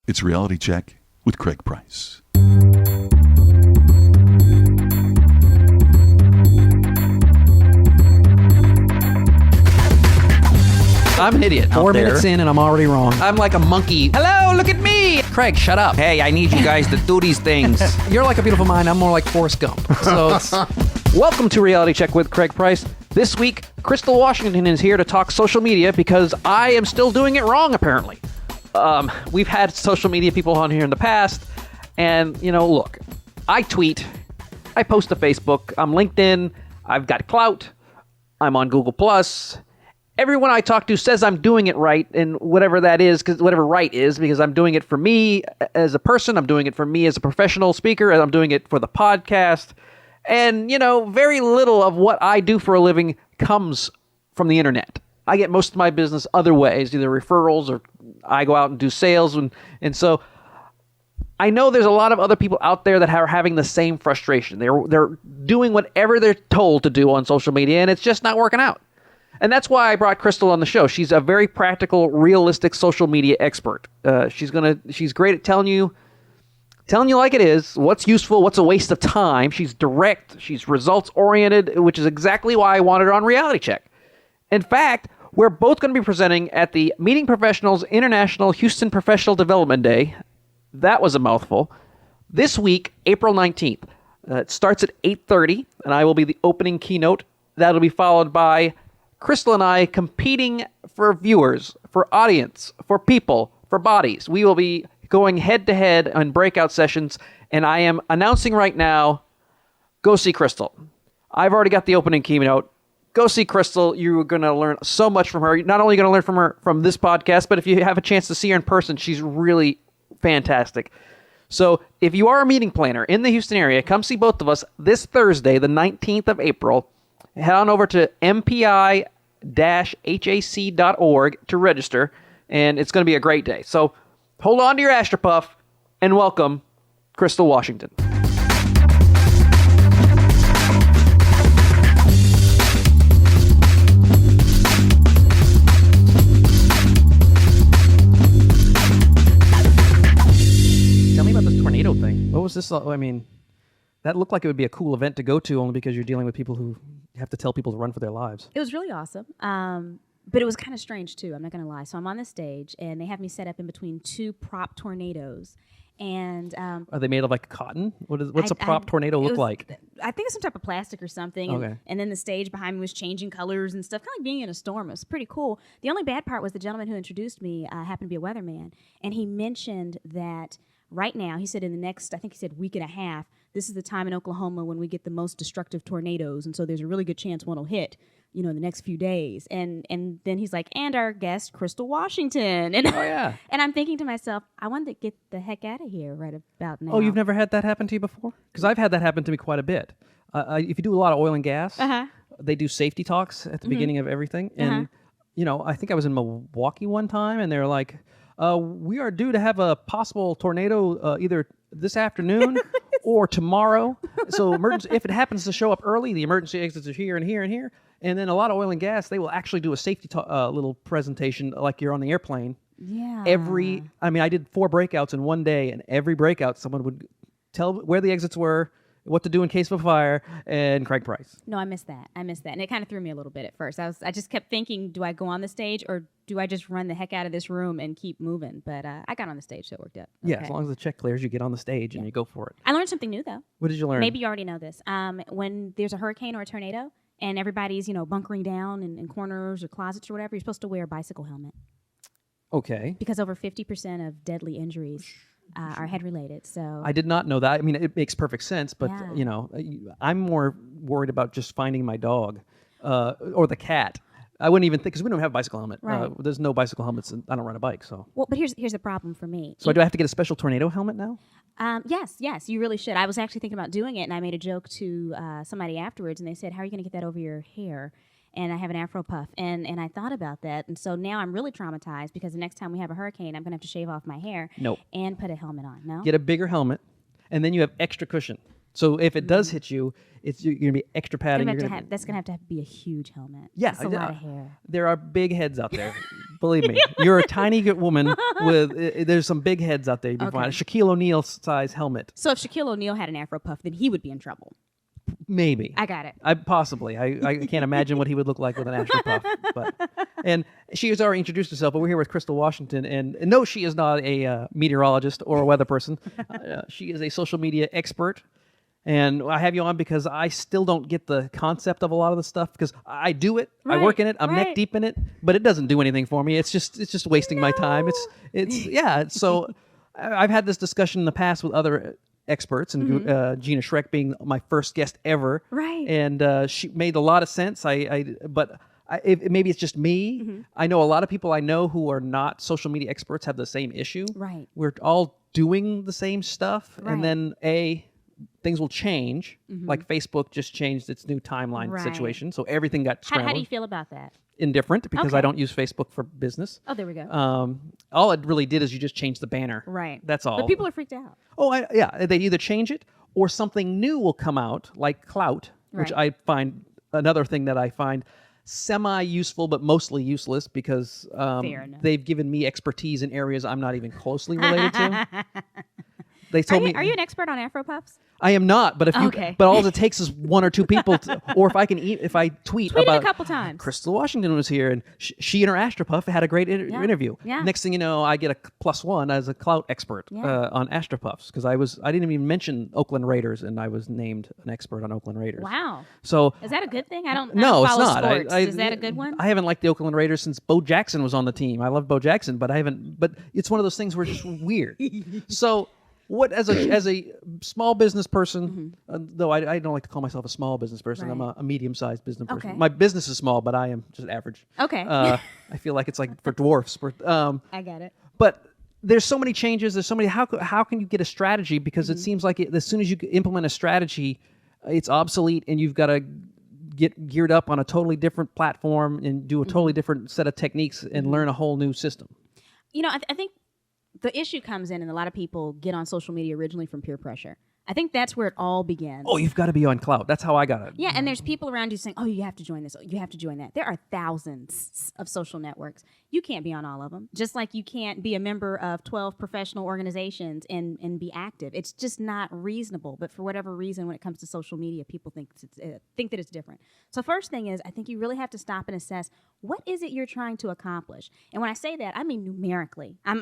It's Reality Check with Craig Price. I'm an idiot. 4 minutes in and I'm already wrong. I'm like a monkey. Hello, look at me. Craig, shut up. Hey, I need you guys to do these things. You're like a beautiful mind. I'm more like Forrest Gump. So it's... Welcome to Reality Check with Craig Price. This week, Crystal Washington is here to talk social media because I am still doing it wrong, apparently. We've had social media people on here in the past, and, look, I tweet, I post to Facebook, I'm LinkedIn, I've got clout, I'm on Google+. Everyone I talk to says I'm doing it right, and whatever that is, whatever right is, because I'm doing it for me as a person, I'm doing it for me as a professional speaker, and I'm doing it for the podcast. And, very little of what I do for a living comes from the internet. I get most of my business other ways, either referrals or I go out and do sales. And so I know there's a lot of other people out there that are having the same frustration. They're doing whatever they're told to do on social media, and it's just not working out. And that's why I brought Crystal on the show. She's a very practical, realistic social media expert. She's great at telling you like it is, what's useful, what's a waste of time. She's direct, she's results-oriented, which is exactly why I wanted her on Reality Check. In fact, we're both going to be presenting at the Meeting Professionals International Houston Professional Development Day. That was a mouthful. This week, April 19th. It starts at 8:30, and I will be the opening keynote. That'll be followed by Crystal and I competing for viewers, for audience, for people, for bodies. We will be going head-to-head on breakout sessions, and I am announcing right now, go see Crystal. I've already got the opening keynote. Go see Crystal. You're going to learn so much from her. You're not only going to learn from her from this podcast, but if you have a chance to see her in person, she's really fantastic. So if you are a meeting planner in the Houston area, come see both of us this Thursday, the 19th of April. Head on over to mpi-hac.org to register, and it's going to be a great day. So hold on to your Astropuff and welcome Crystal Washington. Tell me about this tornado thing. What was this? I mean, that looked like it would be a cool event to go to only because you're dealing with people who have to tell people to run for their lives. It was really awesome. But it was kind of strange, too. I'm not going to lie. So I'm on the stage, and they have me set up in between two prop tornadoes. And Are they made of like cotton? What's a prop tornado look like? I think it's some type of plastic or something. Okay. And then the stage behind me was changing colors and stuff, kind of like being in a storm. It was pretty cool. The only bad part was the gentleman who introduced me happened to be a weatherman. And he mentioned that right now, he said in the next, I think he said week and a half, this is the time in Oklahoma when we get the most destructive tornadoes. And so there's a really good chance one will hit, in the next few days. And then he's like, and our guest, Crystal Washington. And, Oh, yeah. and I'm thinking to myself, I want to get the heck out of here right about now. Oh, you've never had that happen to you before? Because I've had that happen to me quite a bit. If you do a lot of oil and gas, they do safety talks at the beginning of everything. And, I think I was in Milwaukee one time, and they're like, we are due to have a possible tornado either this afternoon or tomorrow. So if it happens to show up early, the emergency exits are here and here and here. And then a lot of oil and gas, they will actually do a safety little presentation like you're on the airplane. Yeah. I did 4 breakouts in one day, and every breakout someone would tell where the exits were, what to do in case of a fire, and Craig Price. No, I missed that. And it kind of threw me a little bit at first. I just kept thinking, do I go on the stage or do I just run the heck out of this room and keep moving? But I got on the stage, so it worked out. Yeah, Okay. as long as the check clears, you get on the stage and you go for it. I learned something new, though. What did you learn? Maybe you already know this. When there's a hurricane or a tornado and everybody's, bunkering down in corners or closets or whatever, you're supposed to wear a bicycle helmet Okay. because over 50% of deadly injuries are head-related. So I did not know that. I mean, it makes perfect sense, but, Yeah. I'm more worried about just finding my dog or the cat. I wouldn't even think, because we don't have a bicycle helmet. Right. There's no bicycle helmets, and I don't ride a bike, so. Well, but here's the problem for me. So do I have to get a special tornado helmet now? Yes, you really should. I was actually thinking about doing it, and I made a joke to somebody afterwards, and they said, how are you going to get that over your hair? And I have an Afro puff, and I thought about that, and so now I'm really traumatized because the next time we have a hurricane, I'm going to have to shave off my hair Nope. and put a helmet on. No? Get a bigger helmet, and then you have extra cushion. So if it does hit you, you're going to be extra padding. That's gonna have to be a huge helmet. Yeah, That's a lot of hair. There are big heads out there. Believe me, you're a tiny woman with. There's some big heads out there. You can find a Shaquille O'Neal size helmet. So if Shaquille O'Neal had an Afro puff, then he would be in trouble. Maybe. I got it. I can't imagine what he would look like with an Afro puff. And she has already introduced herself, but we're here with Crystal Washington. And no, she is not a meteorologist or a weather person. She is a social media expert. And I have you on because I still don't get the concept of a lot of the stuff because I do it, I work in it, I'm neck deep in it, but it doesn't do anything for me. It's just wasting my time. So I've had this discussion in the past with other experts, and Gina Schreck being my first guest ever. Right. And she made a lot of sense. But maybe it's just me. I know a lot of people I know who are not social media experts have the same issue. Right. We're all doing the same stuff, Right. and then things will change. Like Facebook just changed its new timeline situation, so everything got scrambled. How do you feel about that? Indifferent, because Okay. I don't use Facebook for business. Oh, there we go. All it really did is you just changed the banner. Right. That's all. But people are freaked out. Oh, yeah. They either change it or something new will come out, like Clout, which Right. I find another thing that I find semi-useful but mostly useless because Fair enough. they've given me expertise in areas I'm not even closely related to. They told me. Are you an expert on Afro puffs? I am not, but Okay. but all it takes is one or two people, or if I tweet Tweet it about a couple times. Crystal Washington was here, and she and her Astropuff had a great interview. Yeah. Next thing you know, I get a +1 as a clout expert on Astropuffs because I didn't even mention Oakland Raiders, and I was named an expert on Oakland Raiders. Wow. So Is that a good thing? I don't no, it's follow not. sports. Is that a good one? I haven't liked the Oakland Raiders since Bo Jackson was on the team. I love Bo Jackson, but I haven't. But it's one of those things where it's just weird. So. What as a small business person, though I don't like to call myself a small business person. I'm Right. a medium-sized business person. Okay. My business is small, but I am just average. Okay. I feel like it's like for dwarfs. I get it. But there's so many changes. There's so many. How can you get a strategy? Because it seems like as soon as you implement a strategy, it's obsolete, and you've got to get geared up on a totally different platform and do a totally different set of techniques and learn a whole new system. You know, I think the issue comes in, and a lot of people get on social media originally from peer pressure. I think that's where it all begins. Oh, you've got to be on cloud. That's how I got it. Yeah, and there's people around you saying, oh, you have to join this, you have to join that. There are thousands of social networks. You can't be on all of them, just like you can't be a member of 12 professional organizations and be active. It's just not reasonable. But for whatever reason, when it comes to social media, people think that it's different. So first thing is, I think you really have to stop and assess, what is it you're trying to accomplish? And when I say that, I mean numerically. I'm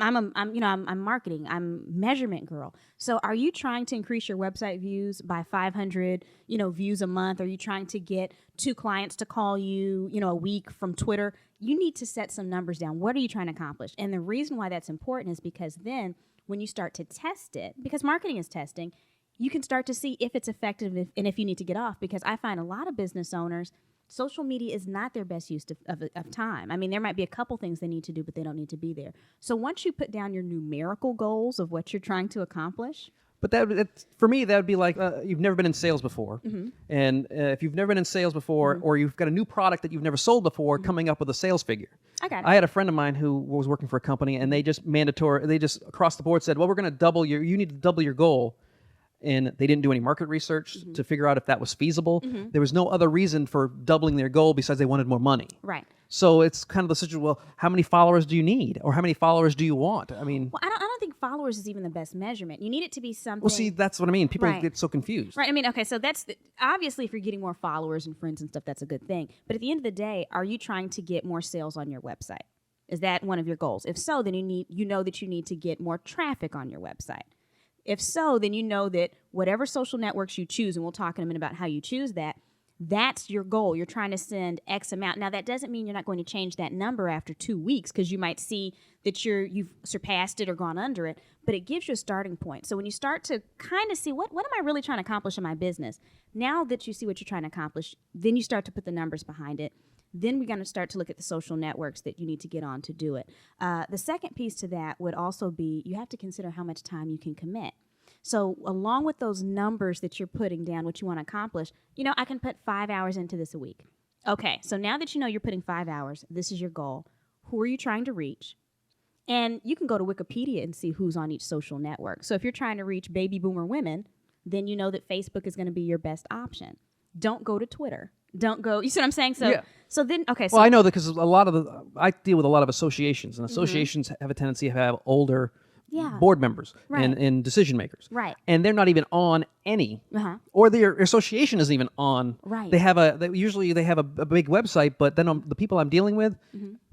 marketing. I'm measurement girl. So are you trying to increase your website views by 500, views a month? Are you trying to get 2 clients to call you, a week from Twitter? You need to set some numbers down. What are you trying to accomplish? And the reason why that's important is because then when you start to test it, because marketing is testing, you can start to see if it's effective and if you need to get off. Because I find a lot of business owners, social media is not their best use of time. I mean, there might be a couple things they need to do, but they don't need to be there. So once you put down your numerical goals of what you're trying to accomplish. But for me, that would be like you've never been in sales before. And if you've never been in sales before, or you've got a new product that you've never sold before, coming up with a sales figure. I got it. I had a friend of mine who was working for a company, and they just across the board said, well, we're going to you need to double your goal. And they didn't do any market research to figure out if that was feasible. There was no other reason for doubling their goal besides they wanted more money. Right. So it's kind of the situation, well, how many followers do you need? Or how many followers do you want? I mean... Well, I don't think followers is even the best measurement. You need it to be something... Well, see, that's what I mean. People Right. get so confused. Right. I mean, okay, so obviously if you're getting more followers and friends and stuff, that's a good thing. But at the end of the day, are you trying to get more sales on your website? Is that one of your goals? If so, then you know that you need to get more traffic on your website. If so, then you know that whatever social networks you choose, and we'll talk in a minute about how you choose that, that's your goal. You're trying to send X amount. Now, that doesn't mean you're not going to change that number after 2 weeks, because you might see that you've surpassed it or gone under it, but it gives you a starting point. So when you start to kind of see what am I really trying to accomplish in my business, now that you see what you're trying to accomplish, then you start to put the numbers behind it. Then we're going to start to look at the social networks that you need to get on to do it. The second piece to that would also be you have to consider how much time you can commit. So along with those numbers that you're putting down, what you want to accomplish, I can put 5 hours into this a week. Okay, so now that you know you're putting 5 hours, this is your goal. Who are you trying to reach? And you can go to Wikipedia and see who's on each social network. So if you're trying to reach baby boomer women, then you know that Facebook is going to be your best option. Don't go to Twitter. Don't go. You see what I'm saying? So, Yeah. so then, okay. So Well, I know that because I deal with a lot of associations, and associations have a tendency to have older Yeah. board members Right. and decision makers. Right. And they're not even on any, or their association isn't even on. Right. They have usually they have a big website, but then the people I'm dealing with,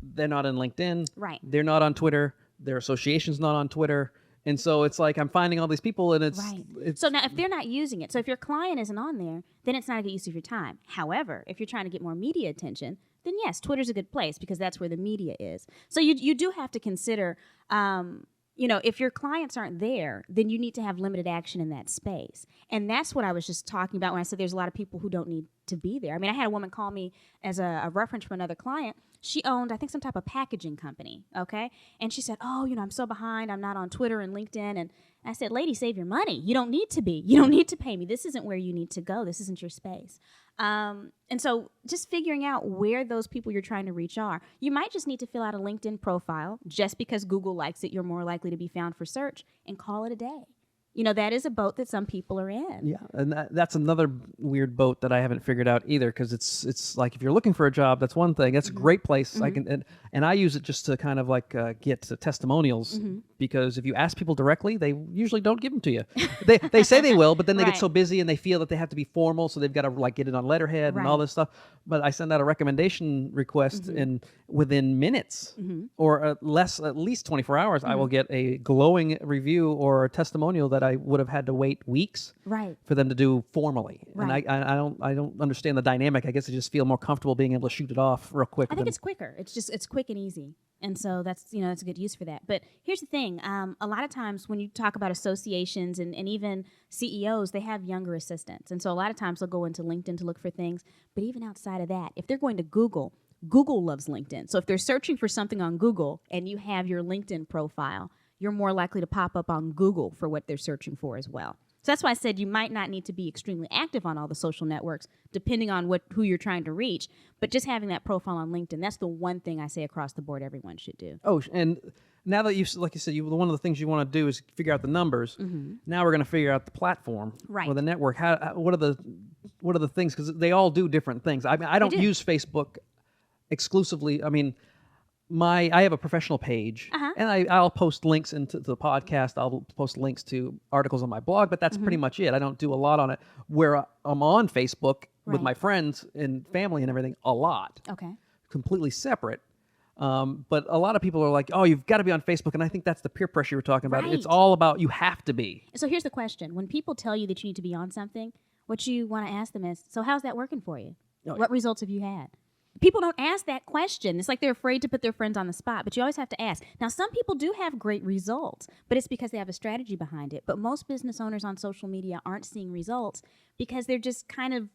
they're not on LinkedIn. Right. They're not on Twitter. Their association's not on Twitter. And so it's like I'm finding all these people, and Right. it's So now, if they're not using it, so if your client isn't on there, then it's not a good use of your time. However, if you're trying to get more media attention, then yes, Twitter's a good place because that's where the media is. So you do have to consider, if your clients aren't there, then you need to have limited action in that space. And that's what I was just talking about when I said there's a lot of people who don't need to be there. I mean, I had a woman call me as a reference from another client. She owned, I think, some type of packaging company, okay? And she said, I'm so behind. I'm not on Twitter and LinkedIn. And I said, lady, save your money. You don't need to be. You don't need to pay me. This isn't where you need to go. This isn't your space. And so just figuring out where those people you're trying to reach are. You might just need to fill out a LinkedIn profile. Just because Google likes it, you're more likely to be found for search, and call it a day. That is a boat that some people are in. Yeah, and that's another weird boat that I haven't figured out either, because it's like if you're looking for a job, that's one thing. That's a great place. I can and I use it just to kind of like get testimonials, because if you ask people directly, they usually don't give them to you. They say they will, but then they Right. get so busy and they feel that they have to be formal, so they've got to like get it on letterhead and all Right. this stuff. But I send out a recommendation request, and within minutes or at least 24 hours, I will get a glowing review or a testimonial that I would have had to wait weeks Right. for them to do formally. Right. And I don't understand the dynamic. I guess I just feel more comfortable being able to shoot it off real quick. I think it's quicker. It's quick and easy. And so that's a good use for that. But here's the thing. A lot of times when you talk about associations and even CEOs, they have younger assistants. And so a lot of times they'll go into LinkedIn to look for things. But even outside of that, if they're going to Google loves LinkedIn. So if they're searching for something on Google and you have your LinkedIn profile, you're more likely to pop up on Google for what they're searching for as well. So that's why I said you might not need to be extremely active on all the social networks, depending on who you're trying to reach. But just having that profile on LinkedIn, that's the one thing I say across the board everyone should do. Oh, and now that like you said, one of the things you want to do is figure out the numbers. Now we're going to figure out the platform Right. or the network. What are the things? Because they all do different things. I mean, I don't do. use Facebook exclusively. I mean, I have a professional page, and I'll post links into the podcast. I'll post links to articles on my blog, but that's pretty much it. I don't do a lot on it. Where I'm on Facebook with Right. my friends and family and everything a lot, Okay. completely separate. But a lot of people are like, "Oh, you've got to be on Facebook," and I think that's the peer pressure you were talking about. It's Right. all about you have to be. So here's the question. When people tell you that you need to be on something, what you want to ask them is, so how's that working for you? Oh, What results have you had? People don't ask that question. It's like they're afraid to put their friends on the spot, but you always have to ask. Now, some people do have great results, but it's because they have a strategy behind it. But most business owners on social media aren't seeing results because they're just kind of,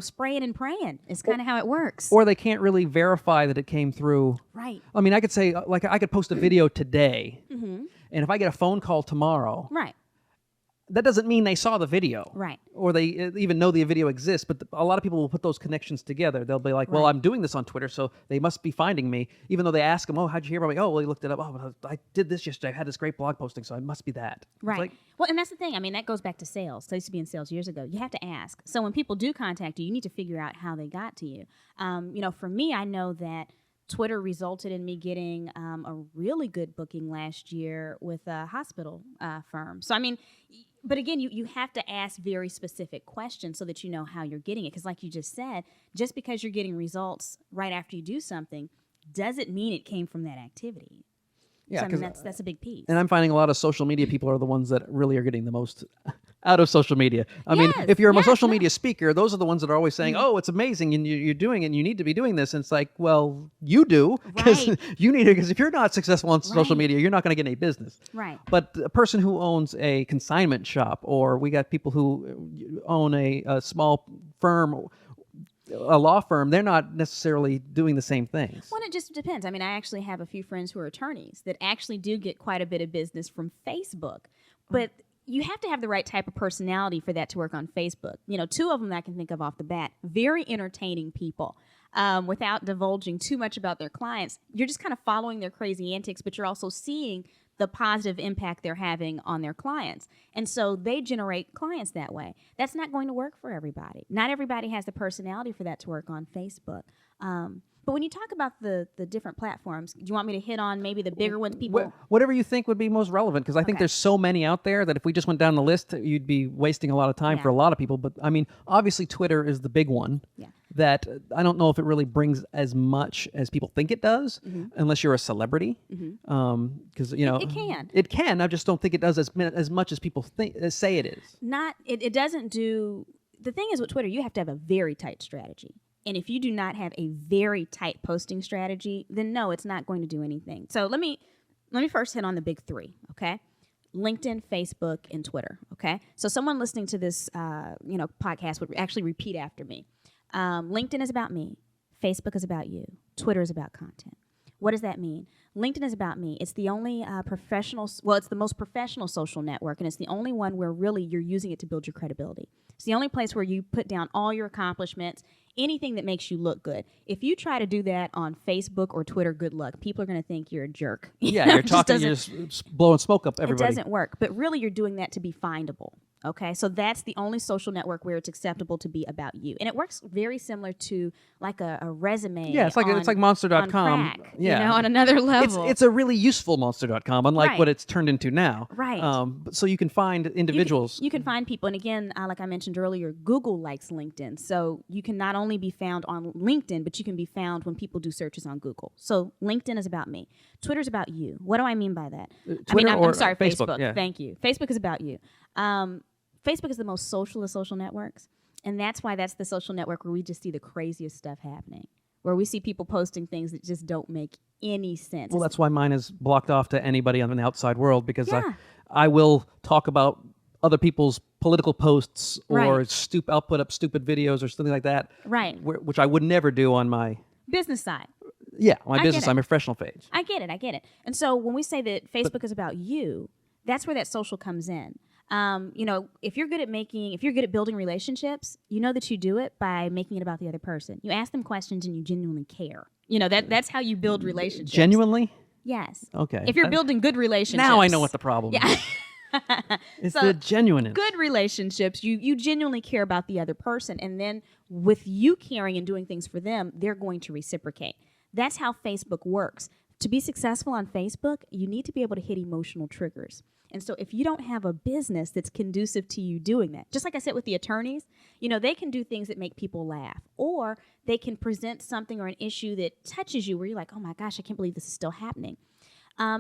spraying and praying. It's kind of how it works. Or they can't really verify that it came through. Right. I mean, I could say, like, I could post a video today, and if I get a phone call tomorrow, Right. that doesn't mean they saw the video. Right. Or they even know the video exists, but a lot of people will put those connections together. They'll be like, well, Right. I'm doing this on Twitter, so they must be finding me, even though they ask them, oh, how'd you hear about me? Oh, well, he looked it up. Oh, I did this yesterday. I had this great blog posting, so it must be that. It's Right. like, Well, and that's the thing. I mean, that goes back to sales. So I used to be in sales years ago. You have to ask. So when people do contact you, you need to figure out how they got to you. For me, I know that Twitter resulted in me getting a really good booking last year with a hospital firm. So, I mean, but again, you have to ask very specific questions so that you know how you're getting it. Because like you just said, just because you're getting results right after you do something doesn't mean it came from that activity. yeah, So, I mean, 'cause- that's a big piece. and I'm finding a lot of social media people are the ones that really are getting the most out of social media. I mean, Yes, if you're a yes, social yes. media speaker, those are the ones that are always saying, "Oh, it's amazing, and you're doing it, and you need to be doing this." And it's like, well, you do because Right. you need it. Because if you're not successful on social Right. media, you're not going to get any business. Right. But a person who owns a consignment shop, or we got people who own a small firm, a law firm, they're not necessarily doing the same things. Well, it just depends. I mean, I actually have a few friends who are attorneys that actually do get quite a bit of business from Facebook. But you have to have the right type of personality for that to work on Facebook. Two of them that I can think of off the bat, very entertaining people. Without divulging too much about their clients, you're just kind of following their crazy antics, but you're also seeing the positive impact they're having on their clients. And so they generate clients that way. That's not going to work for everybody. Not everybody has the personality for that to work on Facebook. But when you talk about the different platforms, do you want me to hit on maybe the bigger ones? People, Whatever you think would be most relevant, because I think Okay. there's so many out there that if we just went down the list, you'd be wasting a lot of time Yeah. for a lot of people. But I mean, obviously Twitter is the big one. Yeah. That I don't know if it really brings as much as people think it does, unless you're a celebrity. Because It can. It can. I just don't think it does as much as people say it is. it doesn't do. The thing is with Twitter, you have to have a very tight strategy. And if you do not have a very tight posting strategy, then no, it's not going to do anything. So let me first hit on the big three, okay? LinkedIn, Facebook, and Twitter, okay? So someone listening to this, podcast would actually repeat after me. LinkedIn is about me. Facebook is about you. Twitter is about content. What does that mean? LinkedIn is about me. It's the only it's the most professional social network, and it's the only one where really you're using it to build your credibility. It's the only place where you put down all your accomplishments, anything that makes you look good. If you try to do that on Facebook or Twitter, good luck. People are going to think you're a jerk. Yeah, you're It just talking, you're doesn't- just blowing smoke up everybody. It doesn't work. But really, you're doing that to be findable. Okay, so that's the only social network where it's acceptable to be about you, and it works very similar to like a resume. Yeah, it's like Monster.com. On crack, Yeah. on another level. It's a really useful Monster.com, unlike Right. what it's turned into now. Right. So you can find individuals. You can find people, and again, like I mentioned earlier, Google likes LinkedIn, so you can not only be found on LinkedIn, but you can be found when people do searches on Google. So LinkedIn is about me. Twitter's about you. What do I mean by that? Twitter I'm or sorry, Facebook, Facebook. yeah. Thank you. Facebook is about you. Facebook is the most social of social networks, and that's why that's the social network where we just see the craziest stuff happening, where we see people posting things that just don't make any sense. Well, that's why mine is blocked off to anybody on the outside world, because Yeah. I will talk about other people's political posts or Right. I'll put up stupid videos or something like that. Right. Which I would never do on my Business side. my I business, get it. my professional page. I get it. And so when we say that Facebook is about you, that's where that social comes in. If you're good at building relationships, you know that you do it by making it about the other person. You ask them questions and you genuinely care. That's how you build relationships. Genuinely? Yes. Okay. If you're building good relationships. Now I know what the problem Yeah. is. It's So, the genuineness. Good relationships, you genuinely care about the other person, and then with you caring and doing things for them, they're going to reciprocate. That's how Facebook works. To be successful on Facebook, you need to be able to hit emotional triggers. And so if you don't have a business that's conducive to you doing that, just like I said with the attorneys, they can do things that make people laugh, or they can present something or an issue that touches you where you're like, oh my gosh, I can't believe this is still happening.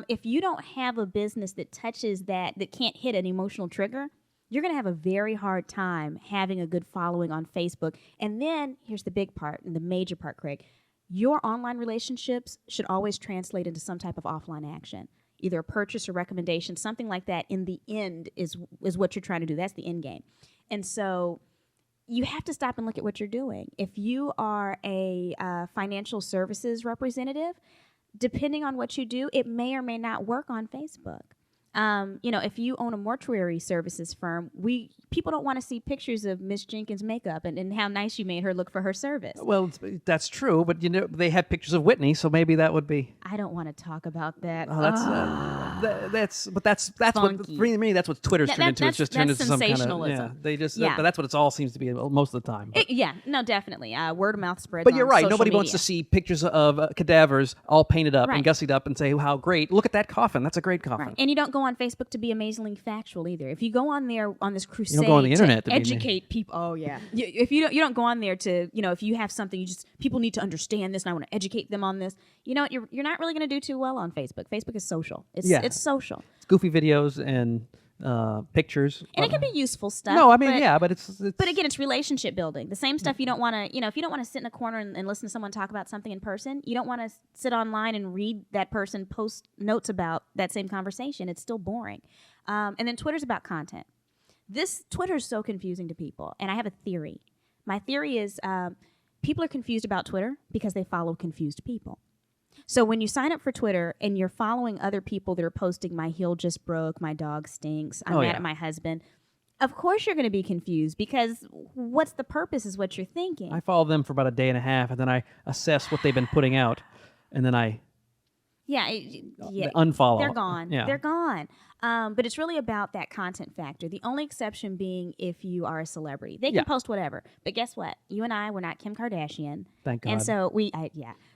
If you don't have a business that touches that can't hit an emotional trigger, you're going to have a very hard time having a good following on Facebook. And then here's the big part and the major part, Craig. Your online relationships should always translate into some type of offline action, either a purchase or recommendation, something like that. In the end is what you're trying to do. That's the end game. And so you have to stop and look at what you're doing. If you are a financial services representative, depending on what you do, it may or may not work on Facebook. If you own a mortuary services firm, people don't want to see pictures of Miss Jenkins' makeup and how nice you made her look for her service. Well, that's true, but they had pictures of Whitney, so maybe that would be. I don't want to talk about that. Oh, that's what Funky. for me. That's what Twitter's Yeah, turned into. It's that's just turned into some kind of sensationalism. They just Yeah. that's what it all seems to be most of the time. But, Definitely. Word of mouth spreads. but you're on right. social Nobody wants media. to see pictures of cadavers all painted up and Right. gussied up and say how great. Look at that coffin. That's a great coffin. Right. And you don't go on Facebook to be amazingly factual either. If you go on there on this crusade go on the internet to be educate people. Oh yeah. If you don't go on there to, if you have something, people need to understand this and I want to educate them on this. You're not really going to do too well on Facebook. Facebook is social. It's social. It's goofy videos and pictures. And it can be useful stuff. No, I mean, but, but it's But again, it's relationship building. The same stuff you don't want to, if you don't want to sit in a corner and listen to someone talk about something in person, you don't want to sit online and read that person post notes about that same conversation. It's still boring. And then Twitter's about content. Twitter is so confusing to people. And I have a theory. My theory is people are confused about Twitter because they follow confused people. So when you sign up for Twitter and you're following other people that are posting, my heel just broke, my dog stinks, I'm mad at my husband, of course you're going to be confused because what's the purpose is what you're thinking. I follow them for about a day and a half, and then I assess what they've been putting out, and then I Yeah, yeah. Unfollow. They're gone. Yeah. They're gone. But it's really about that content factor. The only exception being if you are a celebrity. They can Yeah. post whatever. But guess what? You and I, we're not Kim Kardashian. Thank God. And so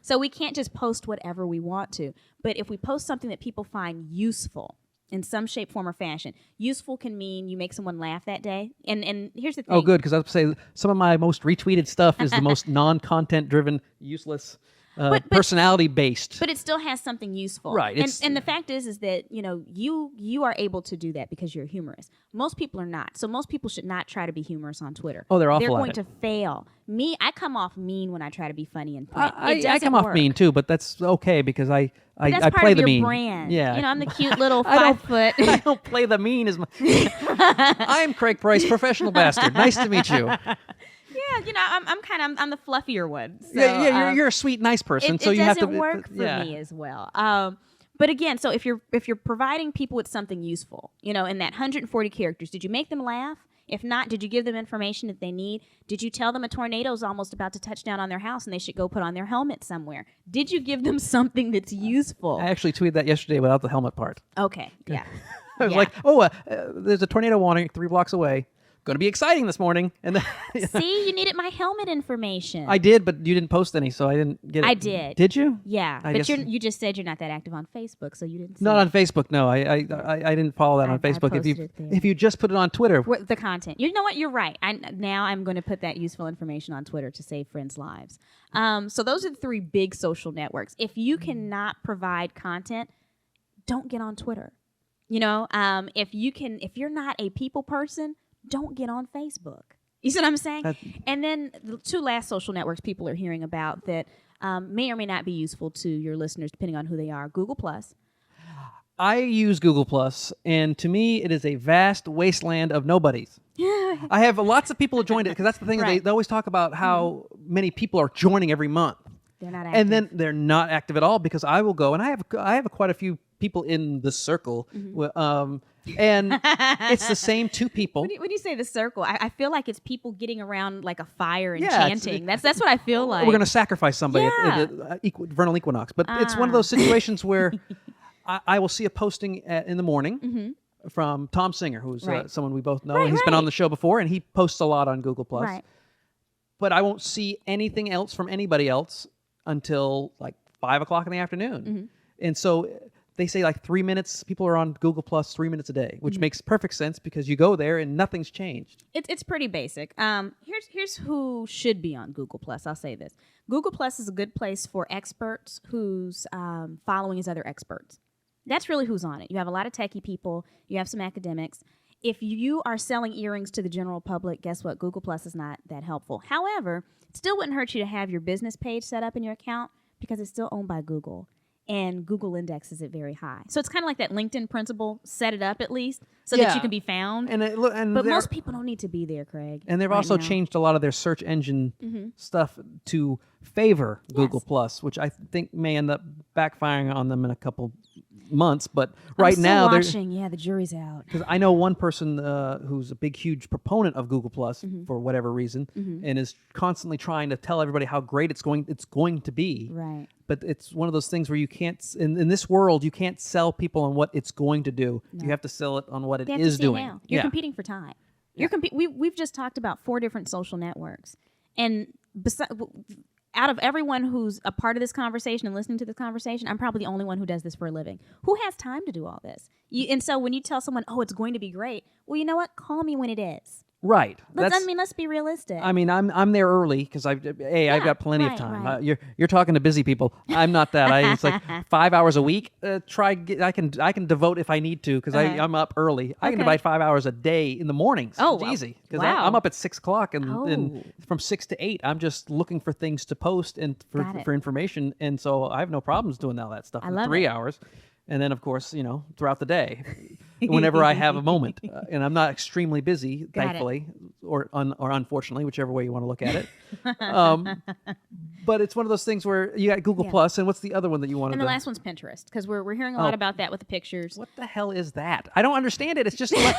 so we can't just post whatever we want to. But if we post something that people find useful in some shape, form, or fashion, useful can mean you make someone laugh that day. And here's the thing. Oh, good, because I was going to say some of my most retweeted stuff is the most non-content driven, useless, personality-based. But it still has something useful, Right, it's- And the fact is that you are able to do that because you're humorous. Most people are not. So most people should not try to be humorous on Twitter. Oh, they're awful They're at going it. to fail. Me, I come off mean when I try to be funny in print. It I doesn't come off work. mean too, but that's okay because I That's I part play of the your mean. brand. Yeah, I'm the cute little I don't- 5 foot. I don't play the mean as much. I'm Craig Price, professional bastard. Nice to meet you. Yeah, I'm the fluffier one. So, yeah. You're a sweet, nice person, it so you have to. doesn't work for yeah. me as well. But again, so if you're providing people with something useful, in that 140 characters, did you make them laugh? If not, did you give them information that they need? Did you tell them a tornado is almost about to touch down on their house and they should go put on their helmet somewhere? Did you give them something that's useful? I actually tweeted that yesterday without the helmet part. Okay, yeah. I was Yeah. like, there's a tornado warning 3 blocks away. Going to be exciting this morning. And then See, you needed my helmet information. I did, but you didn't post any, so I didn't get it. I did. Did you? Yeah, I but guess- you just said you're not that active on Facebook, so you didn't see Not it. on Facebook. No, I didn't follow that I- on Facebook. I posted it there. If you just put it on Twitter, The content. You know what? You're right. Now I'm going to put that useful information on Twitter to save friends' lives. So those are the 3 big social networks. If you cannot provide content, don't get on Twitter. If you're not a people person, don't get on Facebook. You see what I'm saying? And then the 2 last social networks people are hearing about that may or may not be useful to your listeners, depending on who they are. Google Plus. I use Google Plus, and to me, it is a vast wasteland of nobodies. I have lots of people who joined it because that's the thing. Right. They always talk about how many people are joining every month, They're not active. and then they're not active at all because I will go and I have quite a few people in the circle, and it's the same 2 people. When you say the circle, I feel like it's people getting around like a fire and Yeah, it's- chanting. That's what I feel like. We're going to sacrifice somebody Yeah. at vernal equinox, but it's one of those situations where I will see a posting in the morning from Tom Singer, who's Right. someone we both know. Right, He's been right. on the show before, and he posts a lot on Google Plus. Right. But I won't see anything else from anybody else until like 5 o'clock in the afternoon. And so they say like 3 minutes. People are on Google Plus 3 minutes a day, which makes perfect sense because you go there and nothing's changed. It's pretty basic. Here's who should be on Google Plus. I'll say this: Google Plus is a good place for experts whose following is other experts. That's really who's on it. You have a lot of techie people. You have some academics. If you are selling earrings to the general public, guess what? Google Plus is not that helpful. However, it still wouldn't hurt you to have your business page set up in your account because it's still owned by Google. And Google indexes it very high. So it's kind of like that LinkedIn principle, set it up at least so that Yeah. you can be found. And But they're- most people don't need to be there, Craig. And they've right also now. changed a lot of their search engine stuff to favor Google Plus, which I think may end up backfiring on them in a couple months. But right I'm now, still they're watching. Yeah, the jury's out. because I know one person who's a big, huge proponent of Google Plus for whatever reason, and is constantly trying to tell everybody how great it's going to be. Right. But it's one of those things where you can't, in this world, you can't sell people on what it's going to do. You have to sell it on what it They have is to see doing. now. You're competing for time. We've just talked about 4 different social networks, and out of everyone who's a part of this conversation and listening to this conversation, I'm probably the only one who does this for a living. Who has time to do all this? And so when you tell someone, "Oh, it's going to be great," well, you know what? Call me when it is. Right. Let's be realistic. I mean, I'm there early because I've got plenty of right, time. right. You're talking to busy people. I'm not that. It's like 5 hours a week. I can devote if I need to because I'm up early. I can Okay. divide 5 hours a day in the mornings. Oh, it's wow. easy because Wow. I'm up at 6 o'clock and Oh. from 6 to 8 I'm just looking for things to post and Got it. for information, and so I have no problems doing all that stuff I in love 3 it. hours. And then, of course, throughout the day, whenever I have a moment, and I'm not extremely busy, Got it. thankfully, or unfortunately, whichever way you want to look at it. But it's one of those things where you got Google Yeah. Plus, and what's the other one that you wanted and the to? last one's Pinterest because we're hearing a lot Oh. about that with the pictures. What the hell is that? I don't understand it. It's just like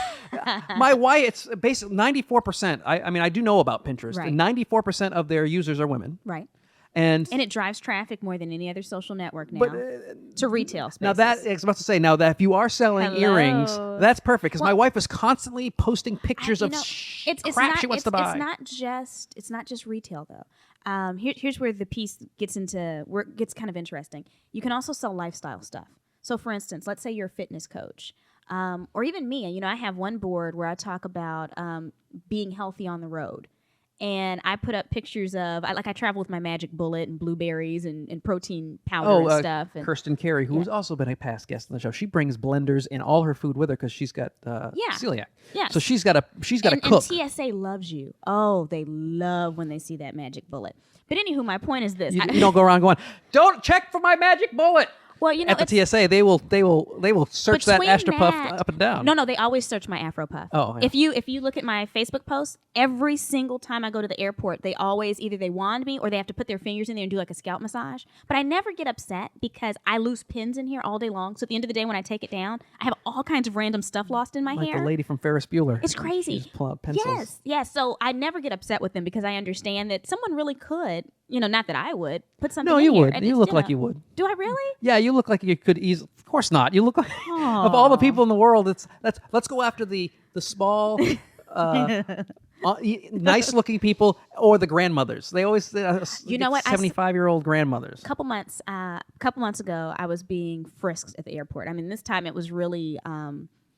my wife. It's basically 94%. I mean, I do know about Pinterest. Right. 94% of their users are women. Right. And it drives traffic more than any other social network now to retail spaces. now that I was about to say, now that if you are selling earrings, Hello. that's perfect because my wife is constantly posting pictures of crap she wants to buy. It's not just retail though. Here's where the piece gets kind of interesting. You can also sell lifestyle stuff. So for instance, let's say you're a fitness coach, or even me. You know, I have one board where I talk about being healthy on the road. And I put up pictures of, I travel with my Magic Bullet and blueberries and protein powder and stuff. And Kirsten Carey, who's also been a past guest on the show, she brings blenders and all her food with her because she's got celiac. Yes. So she's got to cook. And TSA loves you. Oh, they love when they see that Magic Bullet. But anywho, my point is this. You don't go around going, don't check for my Magic Bullet. Well, you know, at the TSA, they will search that Astro Puff up and down. No, they always search my Afro Puff. Oh, yeah. If you look at my Facebook posts, every single time I go to the airport, they always either they wand me or they have to put their fingers in there and do like a scalp massage. But I never get upset because I lose pins in here all day long. So at the end of the day, when I take it down, I have all kinds of random stuff lost in my like hair. the lady from Ferris Bueller. It's crazy. She just pull out pencils. Yes. So I never get upset with them because I understand that someone really could, not that I would, put something No, in you here. would. And You it's, look like you would. Do I really? Yeah, you look like you could easily. Of course not. You look like of all the people in the world. Let's go after the small, nice looking people or the grandmothers. They always You know what? 75-year-old grandmothers. A couple months ago, I was being frisked at the airport. I mean, this time it was really.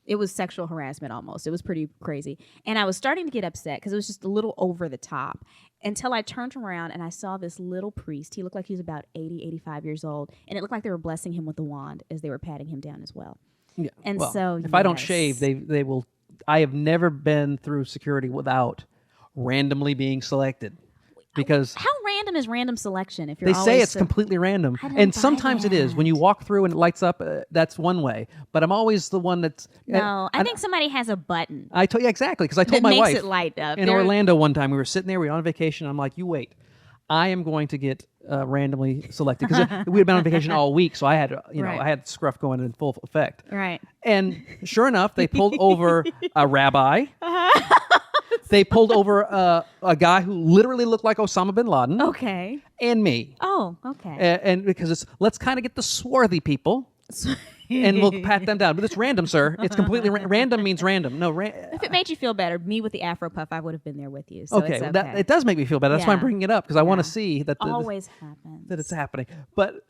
It was sexual harassment almost. It was pretty crazy. And I was starting to get upset because it was just a little over the top until I turned around and I saw this little priest. He looked like he was about 80, 85 years old. And it looked like they were blessing him with a wand as they were patting him down as well. Yeah. And well, so if I don't shave, they will. I have never been through security without randomly being selected. Because how random is random selection? If you're they say always it's completely random, I don't and buy sometimes it is when you that. walk through and it lights up. That's one way, but I'm always the one that's No, I and think somebody has a button I told you exactly because I told that my makes wife it light up. in Orlando one time. We were sitting there, we were on vacation. I'm like, you wait, I am going to get randomly selected because we had been on vacation all week, so I had Right. I had scruff going in full effect. Right. And sure enough, they pulled over a rabbi. They pulled over a guy who literally looked like Osama bin Laden. Okay. And me. Oh, okay. And because let's kind of get the swarthy people and we'll pat them down. But it's random, sir. It's completely random means random. No, If it made you feel better, me with the Afro Puff, I would have been there with you. So okay, it's well, okay. it does make me feel better. That's why I'm Yeah. bringing it up because I want to Yeah. see that Always happens. that it's happening. But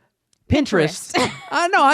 Pinterest.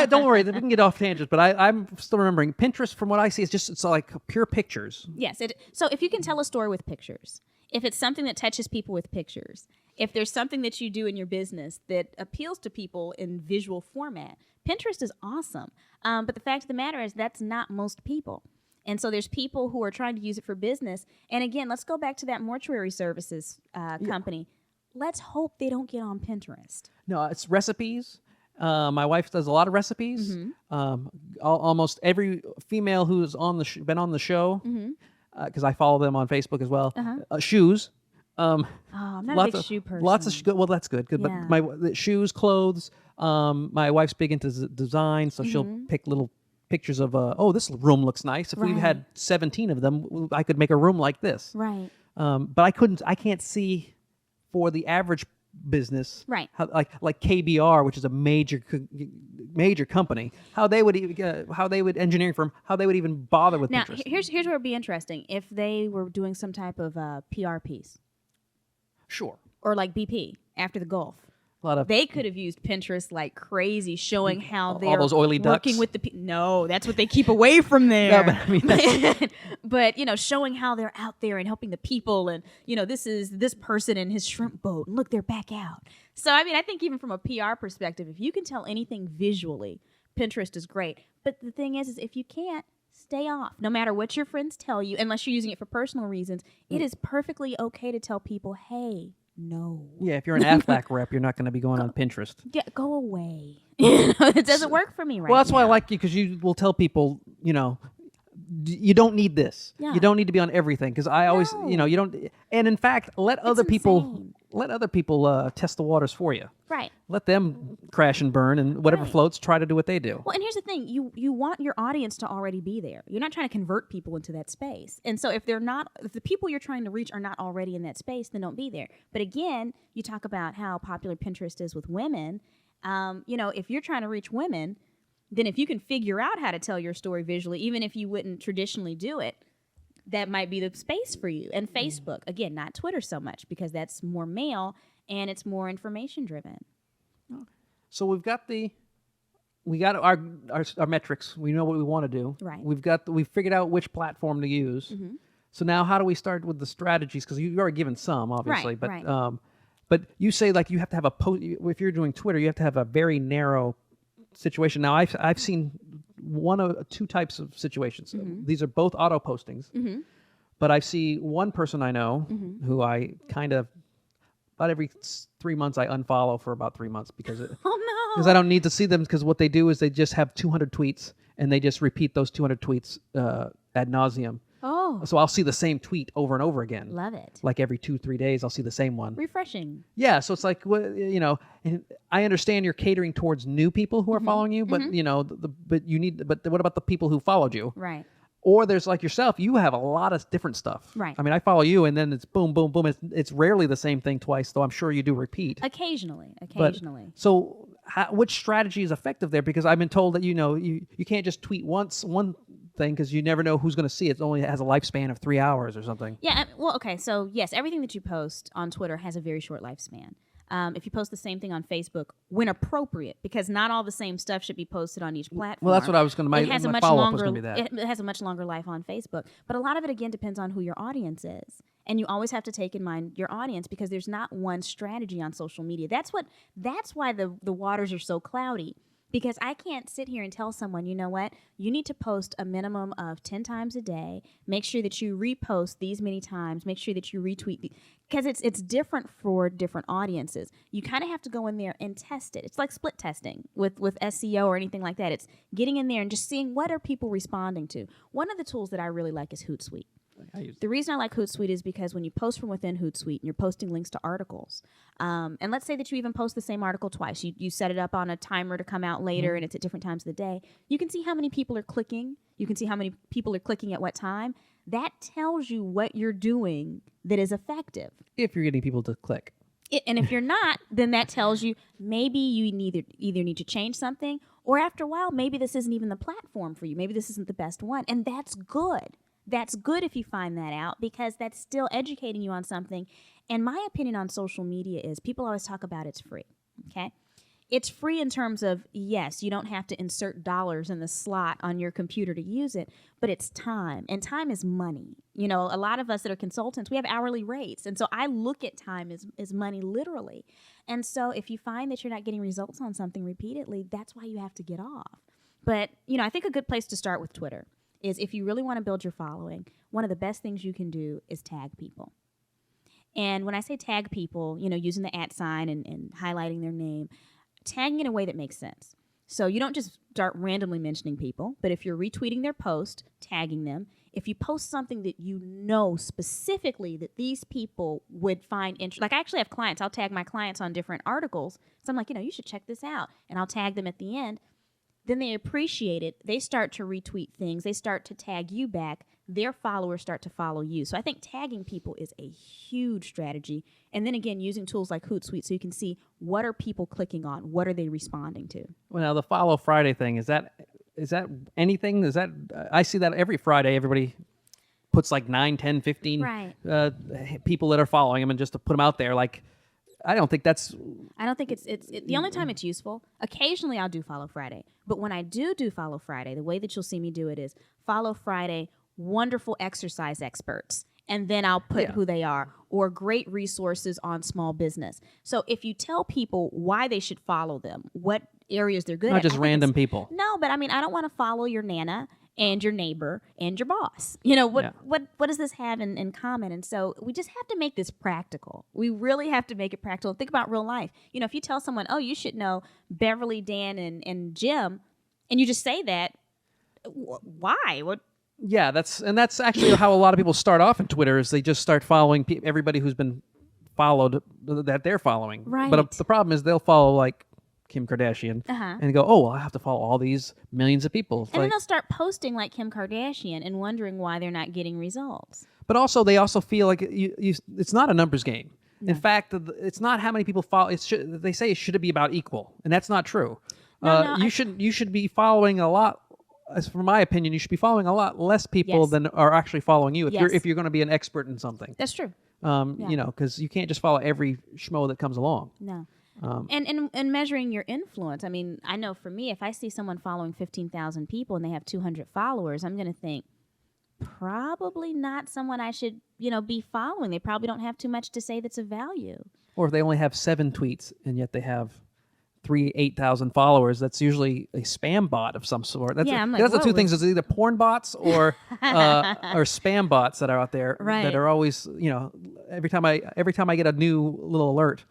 Don't worry. We can get off tangents, but I'm still remembering Pinterest. From what I see, it's like pure pictures. Yes. So if you can tell a story with pictures, if it's something that touches people with pictures, if there's something that you do in your business that appeals to people in visual format, Pinterest is awesome. But the fact of the matter is that's not most people. And so there's people who are trying to use it for business. And again, let's go back to that mortuary services company. Let's hope they don't get on Pinterest. No, it's recipes. My wife does a lot of recipes. Mm-hmm. Almost every female who's been on the show, because I follow them on Facebook as well. Shoes. Oh, I'm not a big shoe person. Lots of well, that's good. Yeah. But the shoes, clothes. My wife's big into design, so she'll pick little pictures of. This room looks nice. If we Right. had 17 of them, I could make a room like this. Right. But I can't see for the average business, Right. How, like KBR, which is a major company, how they would engineering firm, how they would even bother with Now, Pinterest. here's where it'd be interesting if they were doing some type of PR piece, Sure, or like BP after the Gulf. a lot of They could have used Pinterest like crazy, showing how All they're those oily working ducks? with the no, that's what they keep away from there. No, but I mean, that's- but showing how they're out there and helping the people, and this is this person in his shrimp boat, and look, they're back out. So I mean, I think even from a PR perspective, if you can tell anything visually, Pinterest is great. But the thing is if you can't, stay off. No matter what your friends tell you, unless you're using it for personal reasons, it is perfectly okay to tell people, hey. No. yeah. If you're an Aflac rep, you're not going to be going on Pinterest. Yeah, go away. It doesn't work for me right now. Well, that's why I like you because you will tell people, you don't need this. Yeah. You don't need to be on everything because I always, No. you don't. And in fact, let other people. insane. let other people test the waters for you. Right. Let them crash and burn, and whatever Right. floats, try to do what they do. Well, and here's the thing: you want your audience to already be there. You're not trying to convert people into that space. And so if the people you're trying to reach are not already in that space, then don't be there. But again, you talk about how popular Pinterest is with women. If you're trying to reach women, then if you can figure out how to tell your story visually, even if you wouldn't traditionally do it, that might be the space for you. And Facebook, again, not Twitter so much, because that's more male and it's more information driven. So we got our metrics. We know what we want to do. Right. We've figured out which platform to use. Mm-hmm. So now, how do we start with the strategies? Because you've already given some, obviously, but right. But you say like you have to have a post. If you're doing Twitter, you have to have a very narrow situation. Now I've seen one of two types of situations. Mm-hmm. These are both auto postings. Mm-hmm. But I see one person I know Mm-hmm. who I kind of about every 3 months I unfollow for about 3 months because Oh no! because I don't need to see them, because what they do is they just have 200 tweets and they just repeat those 200 tweets ad nauseum. Oh, So I'll see the same tweet over and over again. love it. Like every 2-3 days, I'll see the same one. Refreshing. Yeah, so it's like, and I understand you're catering towards new people who are following you, but but what about the people who followed you? Right. Or there's like yourself, you have a lot of different stuff. Right. I mean, I follow you, and then it's boom, boom, boom. It's rarely the same thing twice, though I'm sure you do repeat. Occasionally. But- So which strategy is effective there? Because I've been told that, you can't just tweet one thing, because you never know who's going to see it. It only has a lifespan of 3 hours or something. Yeah. Well, okay. So yes, everything that you post on Twitter has a very short lifespan. If you post the same thing on Facebook, when appropriate, because not all the same stuff should be posted on each platform. Well, that's what I was going to. My follow-up was going to be that. It has a much longer life on Facebook, but a lot of it again depends on who your audience is, and you always have to take in mind your audience, because there's not one strategy on social media. That's why the waters are so cloudy. Because I can't sit here and tell someone, you know what, you need to post a minimum of 10 times a day. Make sure that you repost these many times. Make sure that you retweet. Because it's different for different audiences. You kind of have to go in there and test it. It's like split testing with SEO or anything like that. It's getting in there and just seeing what are people responding to. One of the tools that I really like is Hootsuite. The reason I like Hootsuite is because when you post from within Hootsuite and you're posting links to articles, and let's say that you even post the same article twice, you set it up on a timer to come out later and it's at different times of the day, you can see how many people are clicking. You can see how many people are clicking at what time. That tells you what you're doing that is effective. If you're getting people to click. And if you're not, then that tells you maybe you either need to change something, or after a while, maybe this isn't even the platform for you. Maybe this isn't the best one. And that's good. That's good if you find that out, because that's still educating you on something. And my opinion on social media is people always talk about it's free, okay? It's free in terms of, yes, you don't have to insert dollars in the slot on your computer to use it, but it's time. And time is money. A lot of us that are consultants, we have hourly rates. And so I look at time as money literally. And so if you find that you're not getting results on something repeatedly, that's why you have to get off. But, I think a good place to start with Twitter is, if you really want to build your following, one of the best things you can do is tag people. And when I say tag people, using the @ and highlighting their name, tagging in a way that makes sense. So you don't just start randomly mentioning people, but if you're retweeting their post, tagging them. If you post something that you know specifically that these people would find interesting, like I actually have clients, I'll tag my clients on different articles. So I'm like, you should check this out. And I'll tag them at the end. Then they appreciate it. They start to retweet things. They start to tag you back. Their followers start to follow you. So I think tagging people is a huge strategy. And then again, using tools like Hootsuite so you can see what are people clicking on? What are they responding to? Well, now the Follow Friday thing, is that anything? Is that I see that every Friday everybody puts like 9, 10, 15 Right. People that are following them, and just to put them out there. Like, I don't think it's the only time it's useful. Occasionally I'll do Follow Friday. But when I do Follow Friday, the way that you'll see me do it is Follow Friday, wonderful exercise experts. And then I'll put who they are, or great resources on small business. So if you tell people why they should follow them, what areas they're good at. not just I think random people. No, but I mean, I don't want to follow your Nana and your neighbor and your boss. What does this have in common? And so we just have to make this practical. We really have to make it practical. Think about real life. If you tell someone, oh, you should know Beverly, Dan, and Jim, and you just say that, why? What? Yeah, that's actually how a lot of people start off in Twitter. Is they just start following everybody who's been followed that they're following. Right. But the problem is they'll follow like Kim Kardashian and go, oh, well, I have to follow all these millions of people. It's And then like, they'll start posting like Kim Kardashian and wondering why they're not getting results. but also they also feel like it's not a numbers game. In fact, it's not how many people follow. They say it should be about equal, and that's not true. No, you should be following a lot. As for my opinion, you should be following a lot less people Yes. than are actually following you. Yes. If you're going to be an expert in something, That's true. you know, because you can't just follow every schmo that comes along. No. And measuring your influence. I mean, I know for me, if I see someone following 15,000 people and they have 200 followers, I'm going to think probably not someone I should, be following. They probably don't have too much to say that's of value. Or if they only have 7 tweets and yet they have 8,000 followers, that's usually a spam bot of some sort. That's Yeah, I'm like, that's the whoa, two things. It's either porn bots or spam bots that are out there Right. that are always, every time I get a new little alert,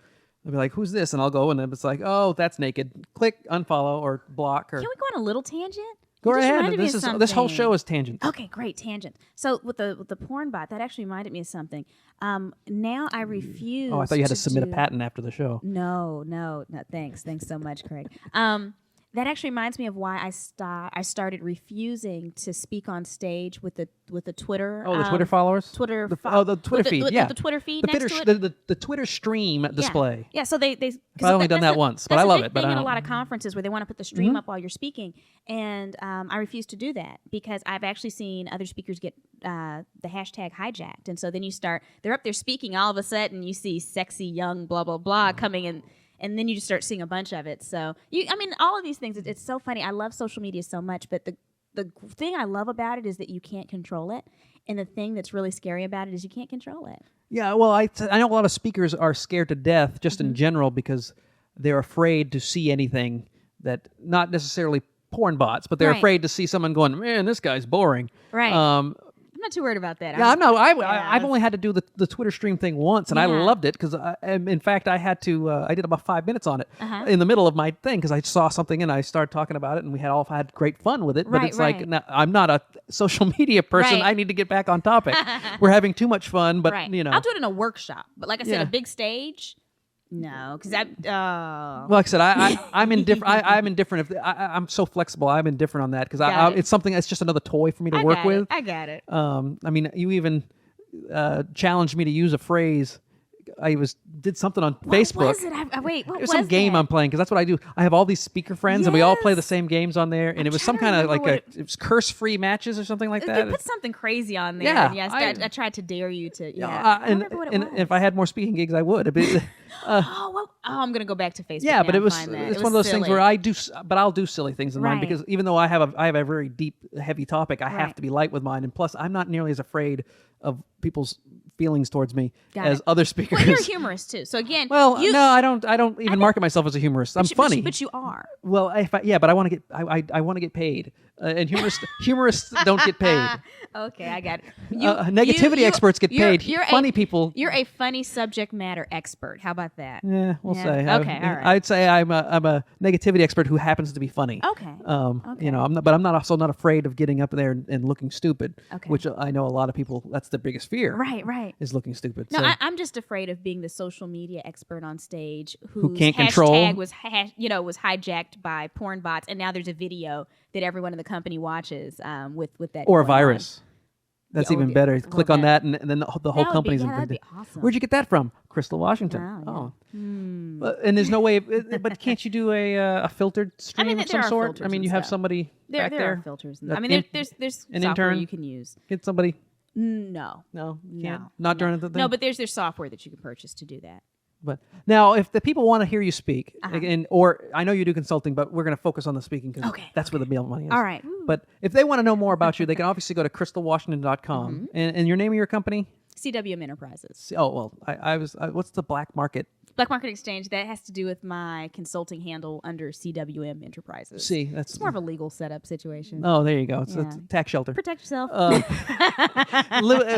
I'll be like, who's this? And I'll go and it's like, oh, that's naked. Click, unfollow, or block. Or Can we go on a little tangent? go You just right ahead. reminded me of This whole something. show is tangent. Okay, great tangent. So with the porn bot, that actually reminded me of something. Now I refuse. Oh, I thought you had to submit a do- patent after the show. No. Thanks so much, Craig. That actually reminds me of why I started refusing to speak on stage with the Twitter. Oh, the Twitter followers. Twitter. The Twitter with feed. with Yeah, the Twitter feed The next Twitter, to it. the Twitter stream display. Yeah, so they I've only done that once, but I love it, but Thing I in a don't- lot of conferences where they want to put the stream up while you're speaking, and I refuse to do that because I've actually seen other speakers get the hashtag hijacked, and so then they're up there speaking, all of a sudden you see sexy young blah blah blah coming in. And then you just start seeing a bunch of it. So, all of these things, it's so funny. I love social media so much, but the thing I love about it is that you can't control it. And the thing that's really scary about it is you can't control it. Yeah, well, I know a lot of speakers are scared to death just Mm-hmm. in general because they're afraid to see anything that, not necessarily porn bots, but they're Right. afraid to see someone going, man, this guy's boring. Right. I'm not too worried about that. Yeah, I'm not. I've only had to do the Twitter stream thing once, and I Yeah. loved it because, in fact, I had to. I did about 5 minutes on it Uh-huh. in the middle of my thing because I saw something and I started talking about it, and we had all had great fun with it. But Right, it's like right. now, I'm not a social media person. Right. I need to get back on topic. We're having too much fun, but Right. you know. I'll do it in a workshop. But like I said, Yeah. a big stage, no. Because Well, like I said, I'm indifferent. I'm indifferent. I'm so flexible. I'm indifferent on that because Got it. it's something. It's just another toy for me to work with. I got it. I mean, you even challenged me to use a phrase. I did something on Facebook. What was it? Wait, what It was some was game that? I'm playing because that's what I do. I have all these speaker friends and we all play the Yes. same games on there. And it was some trying kind to of remember like what it was curse-free matches or something like They that. put something crazy on there. Yeah, and yes, I tried to dare you to. Yeah, I don't and remember what it and was. if I had more speaking gigs, I would. I'm gonna go back to Facebook. Yeah, now but it and was find that. it's It one of was those things silly. where but I'll do silly things in mine Right. because even though I have a very deep, heavy topic, I have Right. to be light with mine, and plus I'm not nearly as afraid of people's feelings towards me Got as it. other speakers. Well, you're a humorist too. So again, Well, you, no, I don't even market myself as a humorist. I'm funny. but you are. Well, but I want to get I want to get paid, and humorists don't get paid. Okay, I got it. Negativity experts get paid. Funny people. You're a funny subject matter expert. How about that? Yeah, we'll Yeah. say. Okay, all right. I'd say I'm a negativity expert who happens to be funny. Okay. You know, I'm also not afraid of getting up there and looking stupid. Okay. Which I know a lot of people. That's the biggest fear. Right. Is looking stupid. No, So, I'm just afraid of being the social media expert on stage whose can't hashtag control. was was hijacked by porn bots, and now there's a video that everyone in the company watches with that or a going on. virus. That's Yeah, even or- better. well, Click on that- that, and then the whole That would be- company's yeah, that'd infected. be awesome. Where'd you get that from? Crystal Washington. Wow, yeah. And there's no way. But can't you do a filtered stream of there some are sort? filters I mean, and you have stuff. somebody back There there. are filters. Uh, I mean, in- there's an software intern? you can use. Get somebody. No. No, you No, can't. Not during the thing. No, but there's software that you can purchase to do that. But now, if the people want to hear you speak, Uh-huh. or I know you do consulting, but we're going to focus on the speaking because Okay. that's where the real money is. All right. But if they want to know more about you, they can obviously go to crystalwashington.com. Mm-hmm. And your name of your company? CWM Enterprises. Oh, well, what's the black market? Black Market Exchange, that has to do with my consulting handle under CWM Enterprises. See, that's It's more of a legal setup situation. Oh, there you go. It's a Yeah. tax shelter. Protect yourself.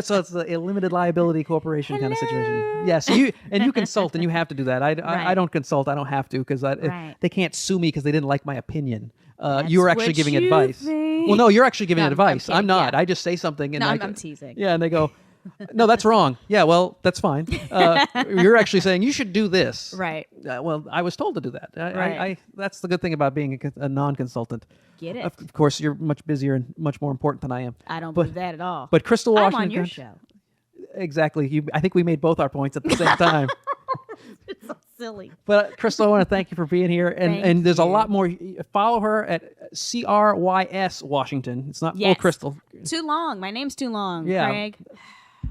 So it's a limited liability corporation kind of situation. Yeah. So you consult and you have to do that. I Right. don't consult. I don't have to because Right. they can't sue me because they didn't like my opinion. That's You're actually what giving you advice. think. Well, no, you're actually giving No, I'm advice. kidding, I'm not. yeah. I just say something and No, I I'm teasing. Yeah, and they go, No, that's wrong. Yeah, well, that's fine. You're actually saying you should do this. Right. Well, I was told to do that. Right. That's the good thing about being a non-consultant. Get it? Of course, you're much busier and much more important than I am. I don't but- believe that at all. But Crystal I'm Washington. on your show. Exactly. I think we made both our points at the same time. It's so silly. But Crystal, I want to thank you for being here. And Thank there's a you. lot more. Follow her at CRYS Washington. It's not Yes. Crystal. Too long. My name's too long, Yeah. Craig.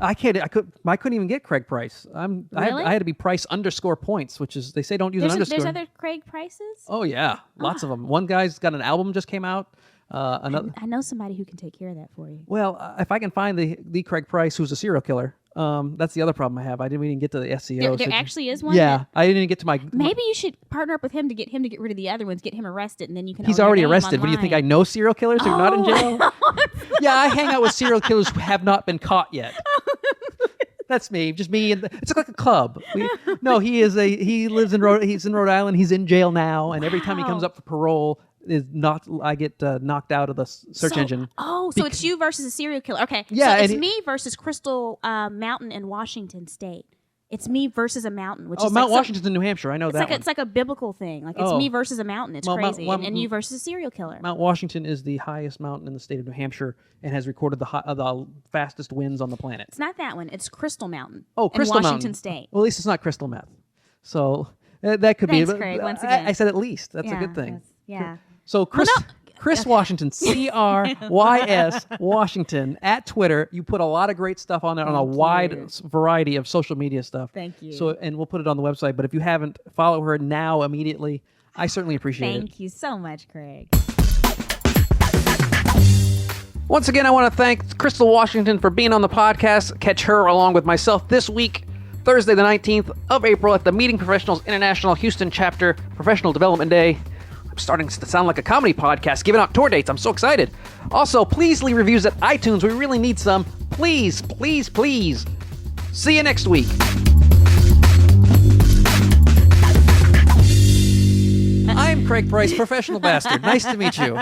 I couldn't even get Craig Price. Really? I had to be Price _points, which is they say don't use an underscore. There's other Craig Prices? Oh yeah, lots of them. One guy's got an album just came out. Another. I know somebody who can take care of that for you. Well, if I can find the Craig Price who's a serial killer, that's the other problem I have. We didn't get to the SEO. There actually is one? Yeah, I didn't get to my. Maybe you should partner up with him to get rid of the other ones, get him arrested, and then you can. He's own your already name arrested. What do you think? I online. know serial killers who are not in Oh. jail? Yeah, I hang out with serial killers who have not been caught yet. That's me, just me. It's like a club. He lives in he's in Rhode Island. He's in jail now, and every time he comes Wow. up for parole, I get knocked out of the search engine. Oh, so it's you versus a serial killer. Okay. Yeah, So it's and me versus Crystal Mountain in Washington State. It's me versus a mountain, which Oh, is Mount like Washington's in New Hampshire. I know that one. it's like a biblical thing. Like it's Oh. me versus a mountain. It's Well, crazy. And you versus a serial killer. Mount Washington is the highest mountain in the state of New Hampshire and has recorded the fastest winds on the planet. It's not that one. It's Crystal Mountain. Oh, Crystal in Washington Mountain. State. Well, at least it's not crystal meth. So that could Thanks, be. Craig, once I again. said at least. That's a Yeah, good thing. that's- yeah. So Chris, no. Chris Washington, CRYS Washington at Twitter. You put a lot of great stuff on there on a Thank wide you. variety of social media stuff. Thank you. So, and we'll put it on the website. But if you haven't, follow her now immediately. I certainly appreciate it. Thank you so much, Craig. Once again, I want to thank Crystal Washington for being on the podcast. Catch her along with myself this week, Thursday the 19th of April at the Meeting Professionals International Houston Chapter Professional Development Day. I'm starting to sound like a comedy podcast, giving out tour dates. I'm so excited. Also, please leave reviews at iTunes. We really need some. Please, please, please. See you next week. I'm Craig Price, professional bastard. Nice to meet you.